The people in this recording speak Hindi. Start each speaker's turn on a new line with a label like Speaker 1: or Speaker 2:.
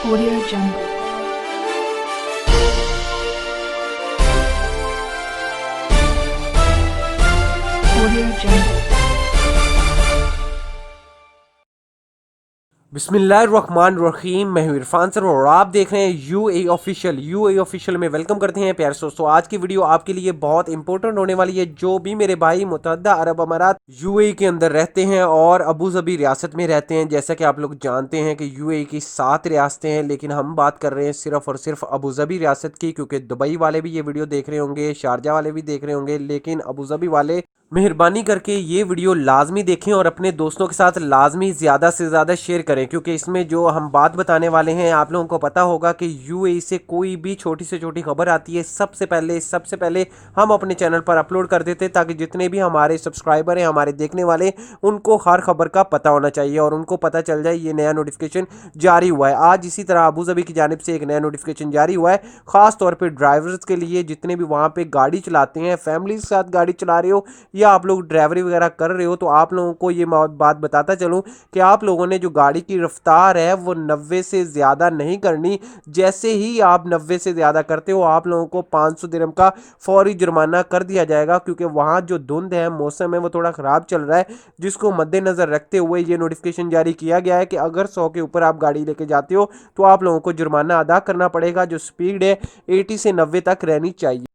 Speaker 1: Audio Jungle. Audio Jungle.
Speaker 2: बिस्मिल्लाहिर्रहमानिर्रहीम। मैं हूं इरफान सर और आप देख रहे हैं यूएई ऑफिशियल में वेलकम करते हैं प्यारे दोस्तों। आज की वीडियो आपके लिए बहुत इंपॉर्टेंट होने वाली है। जो भी मेरे भाई मुत्तहदा अरब अमारात यूएई के अंदर रहते हैं और अबू धाबी रियासत में रहते हैं, जैसा कि आप लोग जानते हैं कि यूएई की 7 रियासतें हैं, लेकिन हम बात कर रहे हैं सिर्फ और सिर्फ अबू धाबी रियासत की, क्योंकि दुबई वाले भी ये वीडियो देख रहे होंगे, शारजा वाले भी देख रहे होंगे, लेकिन अबू धाबी वाले मेहरबानी करके ये वीडियो लाजमी देखें और अपने दोस्तों के साथ लाजमी ज़्यादा से ज़्यादा शेयर करें, क्योंकि इसमें जो हम बात बताने वाले हैं आप लोगों को पता होगा कि यूएई से कोई भी छोटी से छोटी खबर आती है सबसे पहले हम अपने चैनल पर अपलोड कर देते हैं, ताकि जितने भी हमारे सब्सक्राइबर हैं, हमारे देखने वाले, उनको हर खबर का पता होना चाहिए और उनको पता चल जाए ये नया नोटिफिकेशन जारी हुआ है। आज इसी तरह अबू धाबी की जानिब से एक नया नोटिफिकेशन जारी हुआ है, ख़ास तौर पर ड्राइवर्स के लिए, जितने भी वहाँ पर गाड़ी चलाते हैं, फैमिली के साथ गाड़ी चला रहे हो या आप लोग ड्राइवरी वगैरह कर रहे हो, तो आप लोगों को ये बात बताता चलूं कि आप लोगों ने जो गाड़ी की रफ्तार है वो 90 से ज़्यादा नहीं करनी। जैसे ही आप 90 से ज़्यादा करते हो आप लोगों को 500 दिरहम का फौरी जुर्माना कर दिया जाएगा, क्योंकि वहाँ जो धुंध है, मौसम है, वो थोड़ा ख़राब चल रहा है, जिसको मद्देनज़र रखते हुए ये नोटिफिकेशन जारी किया गया है कि अगर 100 के ऊपर आप गाड़ी लेके जाते हो तो आप लोगों को जुर्माना अदा करना पड़ेगा। जो स्पीड है 80 से 90 तक रहनी चाहिए।